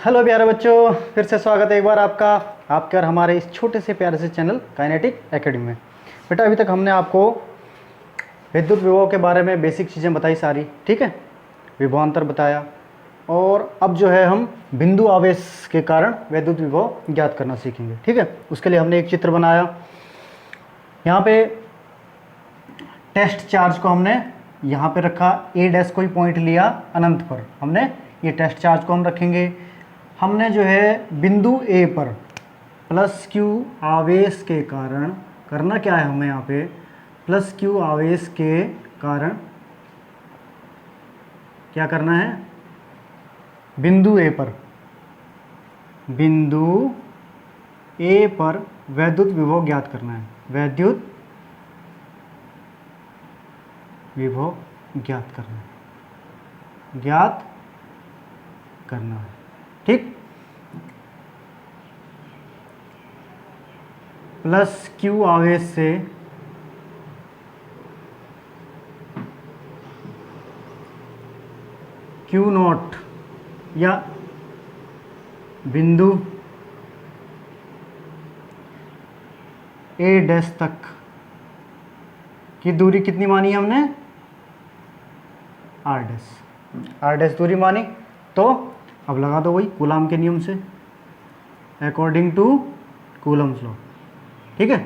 Hello प्यारे बच्चों, फिर से स्वागत है एक बार आपका आपके और हमारे इस छोटे से प्यारे से चैनल काइनेटिक एकेडमी में। बेटा अभी तक हमने आपको विद्युत विभव के बारे में बेसिक चीज़ें बताई सारी, ठीक है। विभवांतर बताया और अब जो है हम बिंदु आवेश के कारण विद्युत विभव ज्ञात करना सीखेंगे, ठीक है। उसके लिए हमने एक चित्र बनाया। यहाँ पे टेस्ट चार्ज को हमने यहाँ पे रखा, ए डैश कोई पॉइंट लिया अनंत पर, हमने ये टेस्ट चार्ज को हम रखेंगे। हमने जो है बिंदु ए पर प्लस क्यू आवेश के कारण करना क्या है, हमें यहाँ पे प्लस क्यू आवेश के कारण क्या करना है, बिंदु ए पर वैद्युत विभव ज्ञात करना है। वैद्युत विभव ज्ञात करना है, ठीक। प्लस क्यू आवेश से क्यू नॉट या बिंदु ए डैश तक की दूरी कितनी मानी हमने, आर डैश दूरी मानी। तो अब लगा दो वही कूलाम के नियम से, अकॉर्डिंग टू कूलम्स लॉ, ठीक है।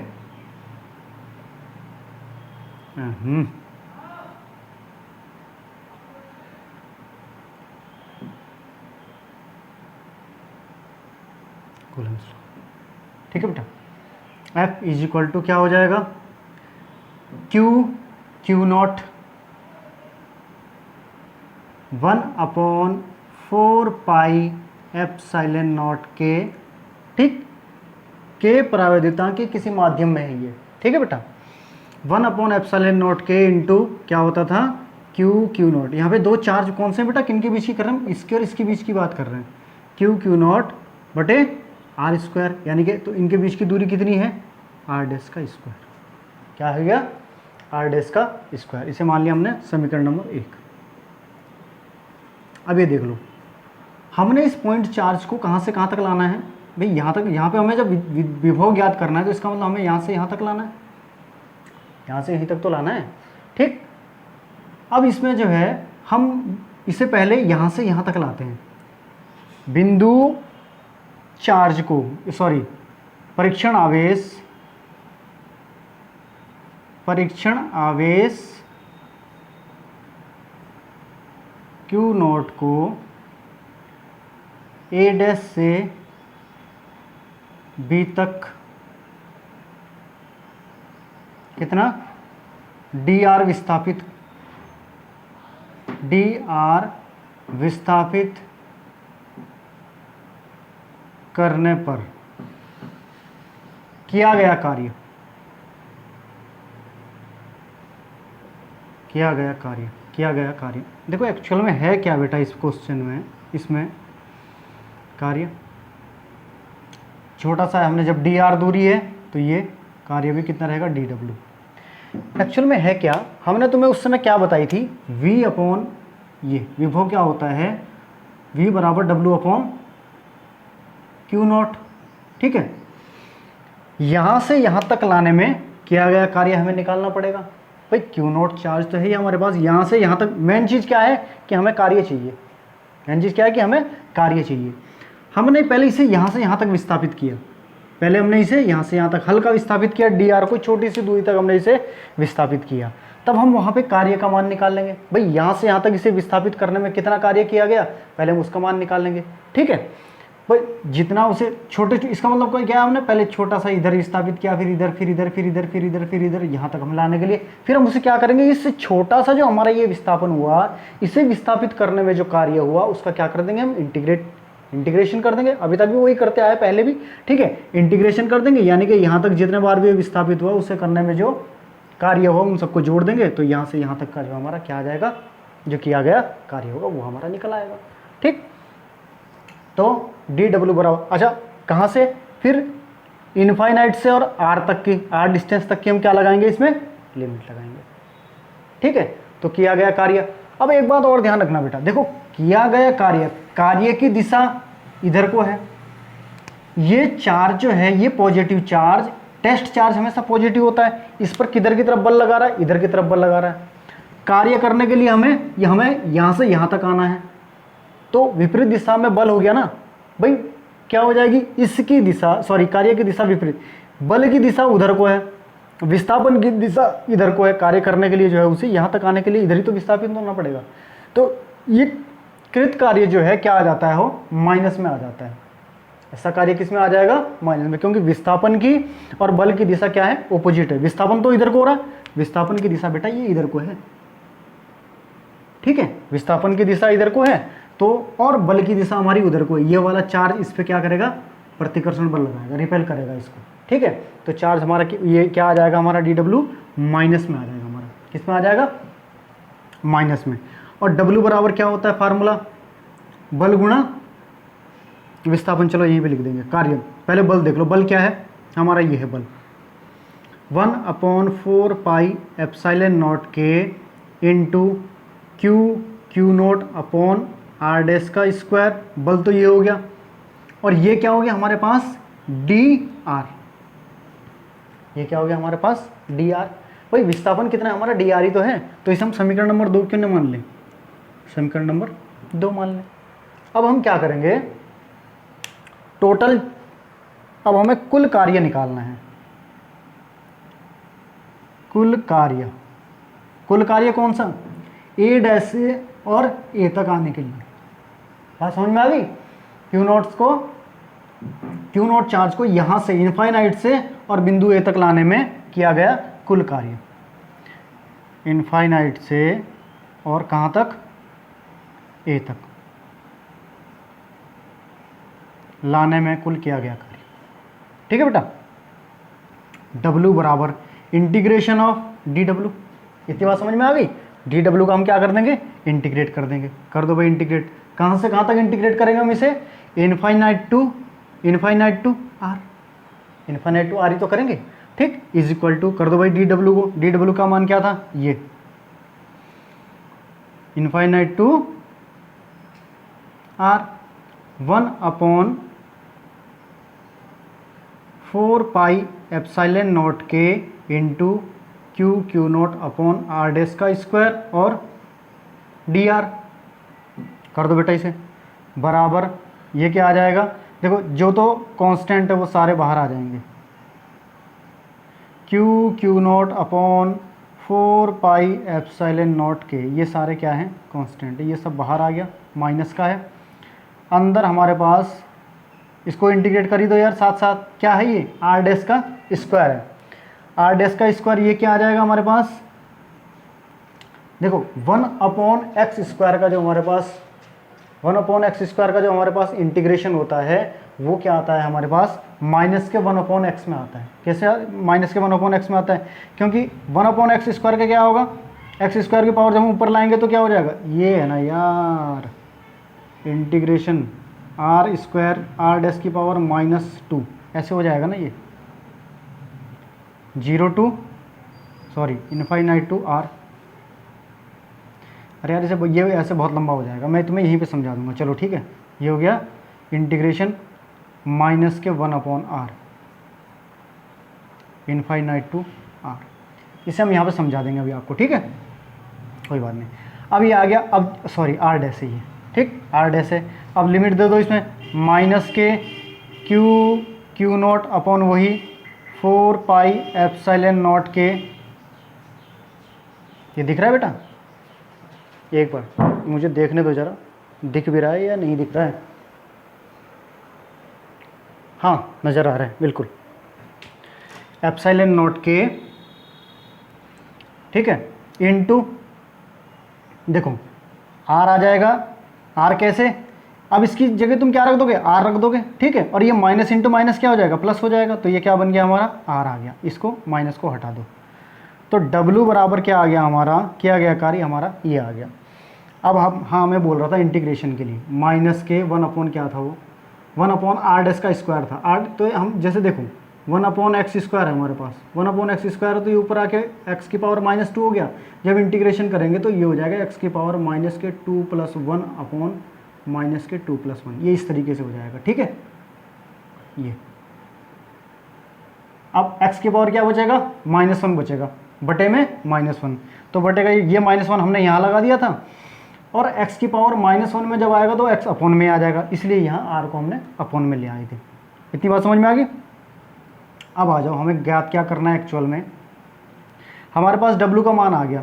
कूलम्स लॉ, ठीक है बेटा। F इज इक्वल टू क्या हो जाएगा, Q not 1/4 pi epsilon not के, ठीक। के प्रावैधता के किसी माध्यम में है ये, ठीक है बेटा। 1/एप्सिलॉन नॉट के इंटू क्या होता था, क्यू नॉट। यहाँ पे दो चार्ज कौन से हैं बेटा, किन के बीच की कर रहे हैं, इसके और इसके बीच की बात कर रहे हैं। क्यू नॉट बटे आर स्क्वायर, यानी कि तो इनके बीच की दूरी कितनी है, आर डैश का स्क्वायर। क्या हो गया, आर डैश का स्क्वायर। इसे मान लिया हमने समीकरण नंबर 1। अब ये देख लो, हमने इस पॉइंट चार्ज को कहाँ से कहाँ तक लाना है भाई, यहाँ तक। यहाँ पे हमें जब विभव ज्ञात करना है तो इसका मतलब हमें यहाँ से यहाँ तक लाना है, यहाँ से यहीं तक तो लाना है, ठीक। अब इसमें जो है हम इसे पहले यहाँ से यहाँ तक लाते हैं। बिंदु चार्ज को, सॉरी, परीक्षण आवेश क्यू नॉट को ए डैश से बी तक कितना, डी आर विस्थापित करने पर किया गया कार्य, देखो एक्चुअल में है क्या बेटा इस क्वेश्चन में, इसमें कार्य छोटा सा है। हमने जब डी आर दूरी है तो ये कार्य भी कितना रहेगा, डी डब्ल्यू। एक्चुअल में है क्या, हमने तुम्हें उस समय क्या बताई थी, V अपॉन ये विभव क्या होता है, V बराबर W अपॉन क्यू नॉट, ठीक है। यहाँ से यहाँ तक लाने में किया गया कार्य हमें निकालना पड़ेगा भाई। क्यू नॉट चार्ज तो है ही हमारे पास, यहाँ से यहाँ तक मेन चीज़ क्या है कि हमें कार्य चाहिए। हमने पहले इसे यहाँ से यहाँ तक विस्थापित किया, पहले हमने इसे यहाँ से यहाँ तक हल्का विस्थापित किया, डी आर को छोटी सी दूरी तक हमने इसे विस्थापित किया। तब हम वहाँ पे कार्य का मान निकाल लेंगे भाई, यहाँ से यहाँ तक इसे विस्थापित करने में कितना कार्य किया गया, पहले हम उसका मान निकाल लेंगे, ठीक है भाई। जितना उसे छोटे, इसका मतलब कोई क्या है, हमने पहले छोटा सा इधर विस्थापित किया, फिर इधर यहाँ तक हम लाने के लिए, फिर हम उसे क्या करेंगे, इससे छोटा सा जो हमारा ये विस्थापन हुआ, इसे विस्थापित करने में जो कार्य हुआ उसका क्या कर देंगे, हम इंटीग्रेशन कर देंगे। अभी तक भी वही करते आए पहले भी, ठीक है। इंटीग्रेशन कर देंगे, यानी कि यहाँ तक जितने बार भी विस्थापित हुआ उसे करने में जो कार्य हुआ उन सबको जोड़ देंगे, तो यहाँ से यहाँ तक का जो हमारा क्या आ जाएगा, जो किया गया कार्य होगा वो हमारा निकल आएगा, ठीक। तो डी डब्ल्यू बराबर, अच्छा कहाँ से, फिर इनफाइनाइट से और आर तक की, आर डिस्टेंस तक की हम क्या लगाएंगे, इसमें लिमिट लगाएंगे, ठीक है। तो किया गया कार्य। अब एक बात और ध्यान रखना बेटा, देखो किया गया कार्य, कार्य की दिशा इधर को है। ये चार्ज जो है ये पॉजिटिव चार्ज, टेस्ट चार्ज हमेशा पॉजिटिव होता है। इस पर किधर की तरफ बल लगा रहा है, इधर की तरफ बल लगा रहा है। कार्य करने के लिए हमें यहाँ से यहाँ तक आना है, तो विपरीत दिशा में बल हो गया ना भाई, क्या हो जाएगी, इसकी दिशा, सॉरी कार्य की दिशा विपरीत, बल की दिशा उधर को है, विस्थापन की दिशा इधर को है। कार्य करने के लिए जो है उसे यहाँ तक आने के लिए इधर ही तो विस्थापित होना पड़ेगा। तो ये कृत कार्य जो है क्या आ जाता है, वो माइनस में आ जाता है। ऐसा कार्य किस में आ जाएगा, माइनस में, क्योंकि विस्थापन की और बल की दिशा क्या है, ओपोजिट है। विस्थापन तो इधर को हो रहा है, विस्थापन की दिशा बेटा ये इधर को है, ठीक है, विस्थापन की दिशा इधर को है, तो और बल की दिशा हमारी उधर को है। ये वाला चार्ज इस पे क्या करेगा, प्रतिकर्षण बल लगाएगा, रिपेल करेगा इसको, ठीक है। तो चार्ज हमारा ये क्या आ जाएगा, हमारा dw माइनस में आ जाएगा, हमारा किस में आ जाएगा, माइनस में। और w बराबर क्या होता है फार्मूला, बल गुणा विस्थापन। चलो यहीं पे लिख देंगे कार्य, पहले बल देख लो, बल क्या है हमारा, ये है बल 1/4 पाई एप्सिलॉन नॉट के into q naught upon r dash का स्क्वायर। बल तो ये हो गया, और ये क्या हो गया हमारे पास, डी आर। ये क्या हो गया हमारे पास, डी आर। भाई विस्थापन कितना है हमारा, डी आर ही तो है, तो इसे हम समीकरण नंबर 2 क्यों नहीं मान लें, समीकरण नंबर 2 मान लें। अब हम क्या करेंगे, टोटल, अब हमें कुल कार्य निकालना है, कुल कार्य कौन सा, ए डैश से और ए तक आने के लिए। बात समझ में आ गई, क्यू नॉट चार्ज को यहां से इनफाइनाइट से और बिंदु ए तक लाने में किया गया कुल कार्य, इनफाइनाइट से और कहां तक, ए तक लाने में कुल किया गया कार्य, ठीक है बेटा। W बराबर इंटीग्रेशन ऑफ dw, इतनी बात समझ में आ गई। dw का हम क्या कर देंगे, इंटीग्रेट कर देंगे, कर दो भाई इंटीग्रेट। कहाँ से कहाँ तक इंटीग्रेट करेंगे हम इसे, infinite to r, infinite to r ही तो करेंगे, ठीक। इज इक्वल टू कर दो भाई dw को, dw का मान क्या था, ये infinite to r 1/4 pi epsilon not के into q nought upon r dash का स्क्वायर और डी आर। कर दो बेटा इसे, बराबर ये क्या आ जाएगा, देखो जो तो कांस्टेंट है वो सारे बाहर आ जाएंगे, Q nought upon 4 pi epsilon not के, ये सारे क्या हैं, कांस्टेंट है, ये सब बाहर आ गया, माइनस का है। अंदर हमारे पास, इसको इंटीग्रेट कर ही दो यार साथ साथ, क्या है ये, आर डैश का स्क्वायर है, आर डैश का स्क्वायर ये क्या आ जाएगा हमारे पास, देखो 1/x स्क्वायर का जो हमारे पास, 1/x स्क्वायर का जो हमारे पास इंटीग्रेशन होता है वो क्या आता है हमारे पास, माइनस के 1/x में आता है। कैसे माइनस के 1/x में आता है, क्योंकि 1/x स्क्वायर का क्या होगा, x स्क्वायर की पावर जब हम ऊपर लाएंगे तो क्या हो जाएगा, ये है ना यार, integration r square r dash की पावर -2, ऐसे हो जाएगा ना, ये 0 टू इनफाइनाइट टू r। अरे यार इसे ये ऐसे बहुत लंबा हो जाएगा, मैं तुम्हें यहीं पे समझा दूंगा, चलो ठीक है। ये हो गया इंटीग्रेशन माइनस के 1/r इनफाइनाइट टू r, इसे हम यहाँ पे समझा देंगे अभी आपको, ठीक है, कोई बात नहीं। अब ये आ गया, अब सॉरी r डैश है ये, ठीक, r डैश है। अब लिमिट दे दो इसमें, माइनस के क्यू नॉट अपॉन वही 4 पाई एप्सिलॉन नॉट के, ये दिख रहा है बेटा, एक बार मुझे देखने दो जरा, दिख भी रहा है या नहीं दिख रहा है, हाँ नज़र आ रहा है बिल्कुल, एप्सिलॉन नॉट के, ठीक है, इनटू देखो r आ जाएगा, r कैसे, अब इसकी जगह तुम क्या रख दोगे, r रख दोगे, ठीक है, और ये माइनस इंटू माइनस क्या हो जाएगा, प्लस हो जाएगा, तो ये क्या बन गया हमारा, r आ गया, इसको माइनस को हटा दो, तो w बराबर क्या आ गया हमारा, किया गया कार्य हमारा ये आ गया। अब हम, हाँ मैं बोल रहा था इंटीग्रेशन के लिए, माइनस के 1 क्या था वो, 1/r डैश का स्क्वायर था, r, तो हम जैसे देखो 1/x स्क्वायर है हमारे पास, 1/x स्क्वायर है, तो ये ऊपर आके x की पावर -2 हो गया। जब इंटीग्रेशन करेंगे तो ये हो जाएगा x की पावर -2 + 1/r माइनस के 2 + 1, ये इस तरीके से हो जाएगा। ठीक है, ये अब x की पावर क्या बचेगा, -1 बचेगा बटे में -1, तो बटेगा ये -1 हमने यहाँ लगा दिया था, और x की पावर -1 में जब आएगा तो x अपॉन में आ जाएगा, इसलिए यहाँ r को हमने अपॉन में ले आए थे। इतनी बात समझ में आ गई। अब आ जाओ, हमें ज्ञात क्या करना है एक्चुअल में। हमारे पास W का मान आ गया,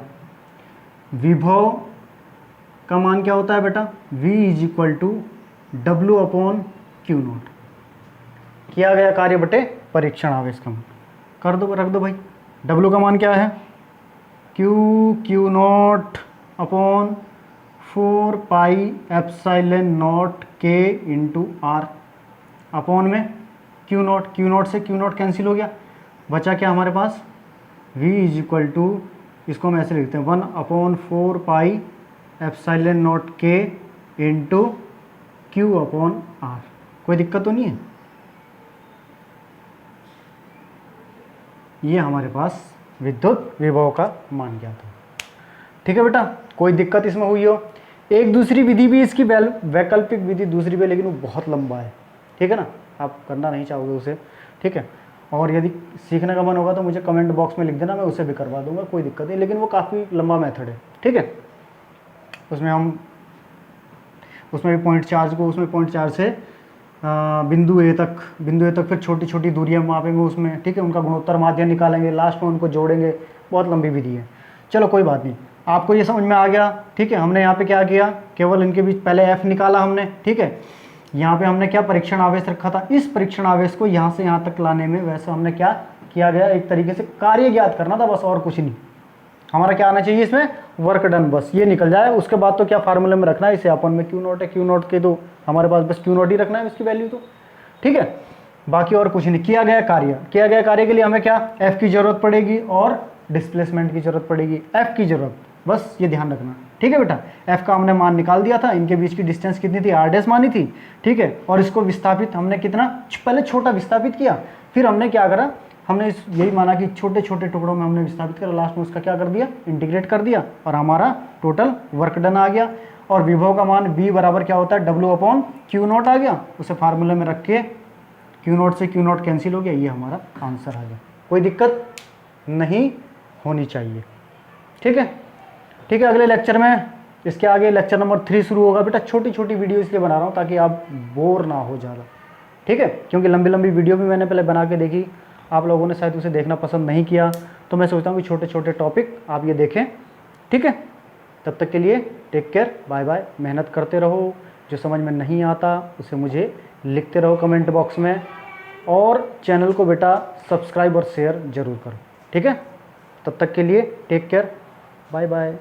विभव का मान क्या होता है बेटा, V = W/Q0, किया गया कार्य बटे परीक्षण आवेश का मान, कर दो, रख दो भाई। W का मान क्या है, Q0/4πε0K × R अपॉन में Q0, Q0 से Q0 कैंसिल हो गया, बचा क्या हमारे पास, V = इसको हम ऐसे लिखते हैं 1/4πε0K × Q/R। कोई दिक्कत तो नहीं है, ये हमारे पास विद्युत विभव का मान ज्ञात है। ठीक है बेटा, कोई दिक्कत इसमें हुई हो। एक दूसरी विधि भी इसकी वैकल्पिक विधि दूसरी भी, लेकिन वो बहुत लंबा है। ठीक है ना, आप करना नहीं चाहोगे उसे। ठीक है, और यदि सीखने का मन होगा तो मुझे कमेंट बॉक्स में लिख देना, मैं उसे भी करवा दूंगा, कोई दिक्कत नहीं, लेकिन वो काफ़ी लंबा मेथड है। ठीक है, उसमें भी पॉइंट चार्ज से बिंदु ए तक फिर छोटी छोटी दूरियां मापेंगे उसमें। ठीक है, उनका गुणोत्तर माध्य निकालेंगे, लास्ट में उनको जोड़ेंगे, बहुत लंबी विधि है। चलो कोई बात नहीं, आपको ये समझ में आ गया। ठीक है, हमने यहाँ पे क्या किया, केवल इनके बीच पहले F निकाला हमने। ठीक है, यहाँ पे हमने क्या परीक्षण आवेश रखा था, इस परीक्षण आवेश को यहाँ से यहाँ तक लाने में वैसे हमने क्या किया गया, एक तरीके से कार्य ज्ञात करना था बस, और कुछ नहीं। हमारा क्या आना चाहिए इसमें, वर्क डन, बस ये निकल जाए। उसके बाद तो क्या फार्मूले में रखना है, इसे अपन में Q0 है, Q0 के तो हमारे पास बस Q0 ही रखना है इसकी वैल्यू तो। ठीक है, बाकी और कुछ नहीं। किया गया कार्य के लिए हमें क्या F की जरूरत पड़ेगी और डिस्प्लेसमेंट की जरूरत पड़ेगी, F की जरूरत, बस ये ध्यान रखना। ठीक है बेटा, F का हमने मान निकाल दिया था, इनके बीच की डिस्टेंस कितनी थी, r' मानी थी। ठीक है, और इसको विस्थापित हमने कितना, पहले छोटा विस्थापित किया, फिर हमने क्या करा, हमने यही माना कि छोटे छोटे टुकड़ों में हमने विस्थापित करा, लास्ट में उसका क्या कर दिया, इंटीग्रेट कर दिया, और हमारा टोटल वर्क डन आ गया। और विभव का मान V बराबर क्या होता है, W/Q0 आ गया, उसे फार्मूले में रख के Q0 से Q0 कैंसिल हो गया, ये हमारा आंसर आ गया। कोई दिक्कत नहीं होनी चाहिए। ठीक है, ठीक है, अगले लेक्चर में, इसके आगे लेक्चर नंबर 3 शुरू होगा बेटा। छोटी छोटी वीडियो इसलिए बना रहा हूँ ताकि आप बोर ना हो ज़्यादा। ठीक है, क्योंकि लंबी लंबी वीडियो भी मैंने पहले बना के देखी, आप लोगों ने शायद उसे देखना पसंद नहीं किया, तो मैं सोचता हूँ कि छोटे छोटे टॉपिक आप ये देखें। ठीक है, तब तक के लिए टेक केयर, बाय बाय। मेहनत करते रहो, जो समझ में नहीं आता उसे मुझे लिखते रहो कमेंट बॉक्स में, और चैनल को बेटा सब्सक्राइब और शेयर ज़रूर करो। ठीक है, तब तक के लिए टेक केयर, बाय बाय।